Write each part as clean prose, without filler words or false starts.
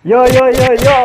Yo yo yo yo,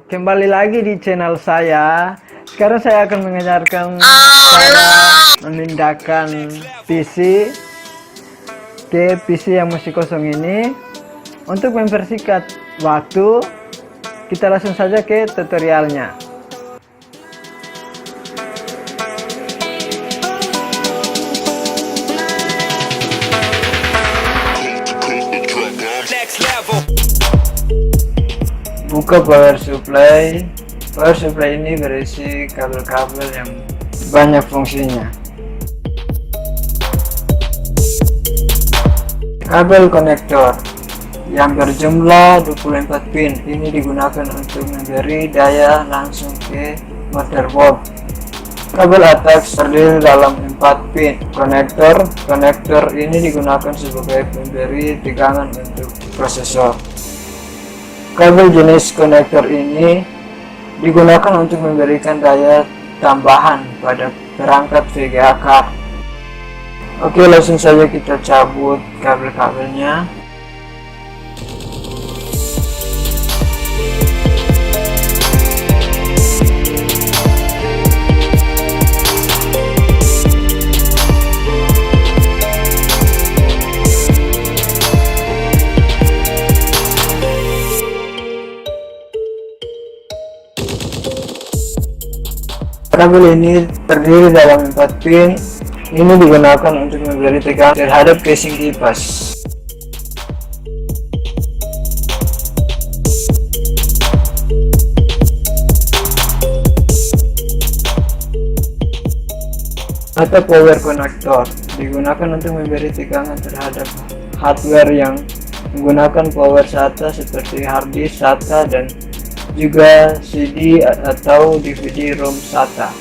kembali lagi di channel saya. Sekarang saya akan mengajarkan cara memindahkan PC ke PC yang masih kosong ini. Untuk mempersingkat waktu, kita langsung saja ke tutorialnya. Buka power supply. Power supply ini berisi kabel-kabel yang banyak fungsinya. Kabel konektor yang berjumlah 24 pin ini digunakan untuk memberi daya langsung ke motherboard. Kabel attach terdiri dalam 4 pin konektor. Konektor ini digunakan sebagai pemberi tegangan untuk prosesor. Kabel jenis konektor ini digunakan untuk memberikan daya tambahan pada perangkat VGA card. Oke, langsung saja kita cabut kabel-kabelnya. Kabel ini terdiri dalam 4 pin. Ini digunakan untuk memberi tegangan terhadap casing kipas. Atau power connector digunakan untuk memberi tegangan terhadap hardware yang menggunakan power SATA seperti hard disk SATA dan juga CD atau DVD-ROM SATA.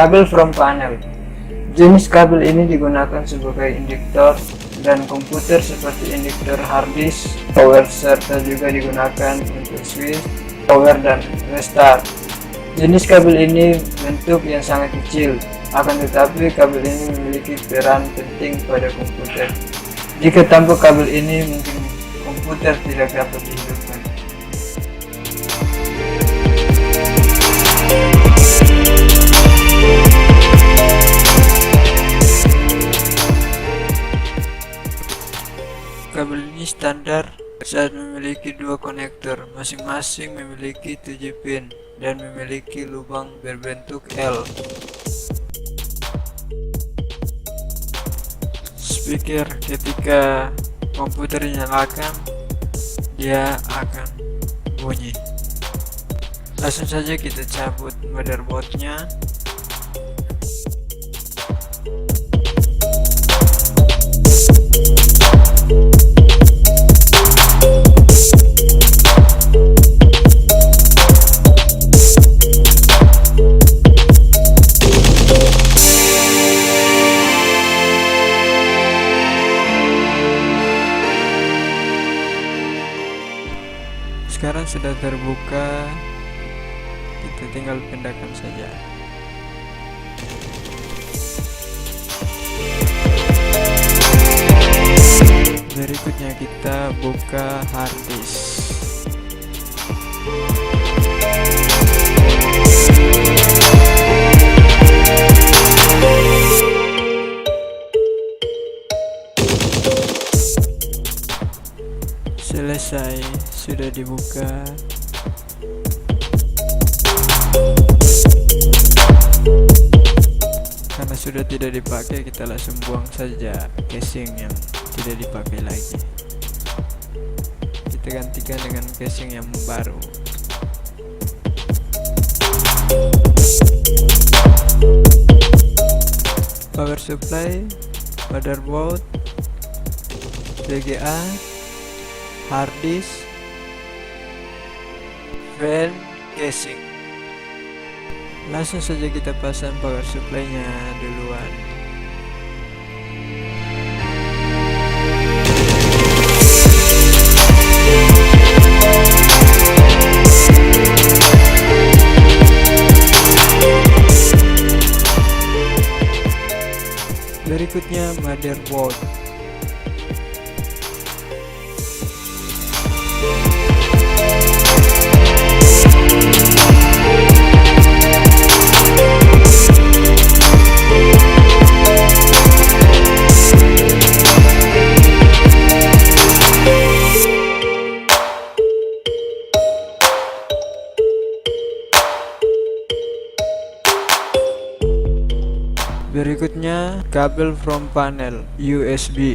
Kabel from panel. Jenis kabel ini digunakan sebagai induktor dan komputer seperti induktor hard disk, power, serta juga digunakan untuk switch, power, dan restart. Jenis kabel ini bentuk yang sangat kecil, akan tetapi kabel ini memiliki peran penting pada komputer. Jika tanpa kabel ini mungkin komputer tidak dapat dihidupkan. Kabel ini standar saat memiliki dua konektor, masing-masing memiliki 7 pin dan memiliki lubang berbentuk L. Speaker ketika komputer dinyalakan, dia akan bunyi. Langsung saja kita cabut motherboardnya. Sekarang sudah terbuka, kita tinggal pindahkan saja. Berikutnya kita buka hard disk. Selesai, sudah dibuka. Karena sudah tidak dipakai, kita langsung buang saja casing yang tidak dipakai lagi. Kita gantikan dengan casing yang baru. Power supply, motherboard, VGA, hard disk, fan, casing. Langsung saja kita pasang power supply nya duluan. Berikutnya motherboard. Berikutnya kabel from panel USB.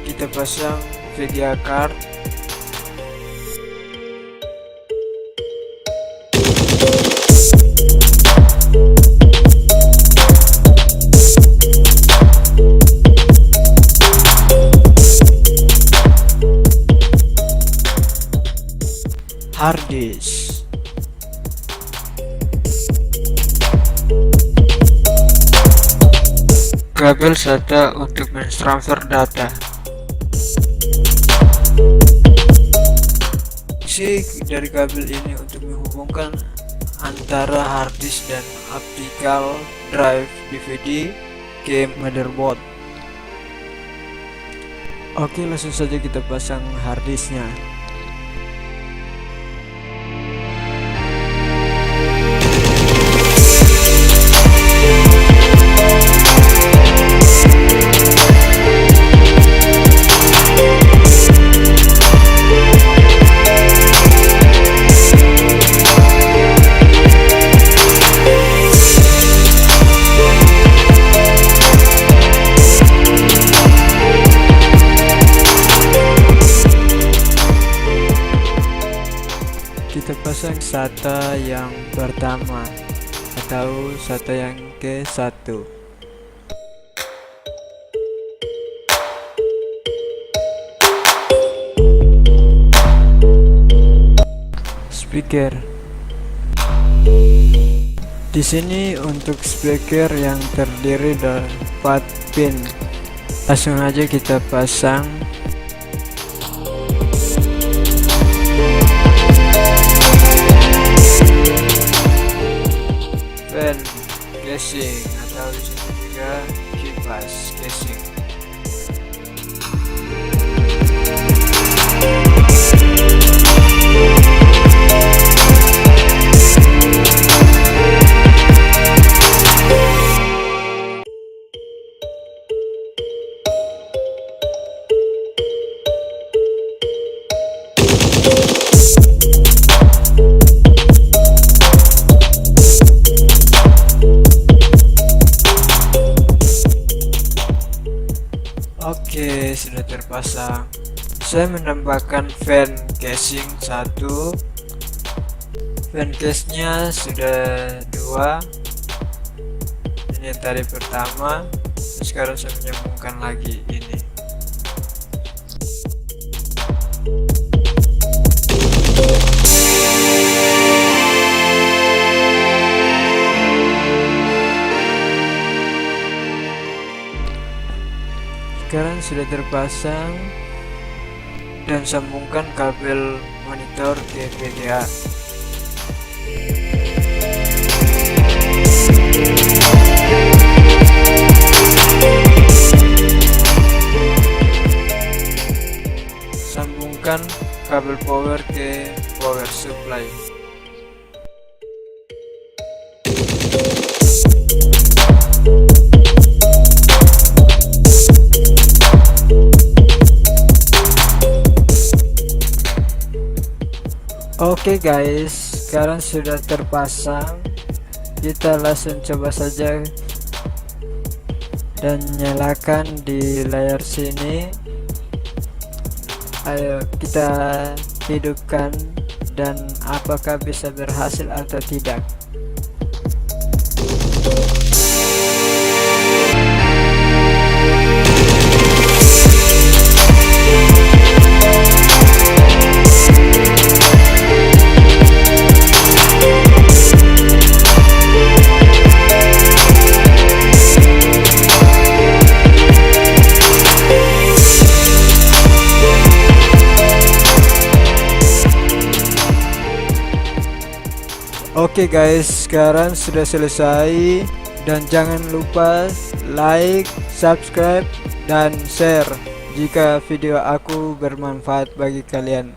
Kita pasang VGA card. Hard disk. Kabel SATA untuk mentransfer data. Fungsi dari kabel ini untuk menghubungkan antara hard disk dan optical drive DVD ke motherboard. Oke, langsung saja kita pasang hard disknya. Kita pasang SATA yang pertama atau SATA yang ke-1. Speaker. Di sini untuk speaker yang terdiri dari 4 pin. Langsung aja kita pasang. Fan, kekesing, atau disini juga kipas kekesing. Oke, sudah terpasang. Saya menambahkan fan casing 1. Fan case-nya sudah 2. Ini yang tadi pertama. Sekarang saya menyambungkan lagi ini. Sekarang sudah terpasang, dan sambungkan kabel monitor ke VGA. Sambungkan kabel power ke power supply. Oke guys, sekarang sudah terpasang. Kita langsung coba saja dan nyalakan di layar sini. Ayo kita hidupkan, dan apakah bisa berhasil atau tidak. Oke guys, sekarang sudah selesai, dan jangan lupa like, subscribe, dan share jika video aku bermanfaat bagi kalian.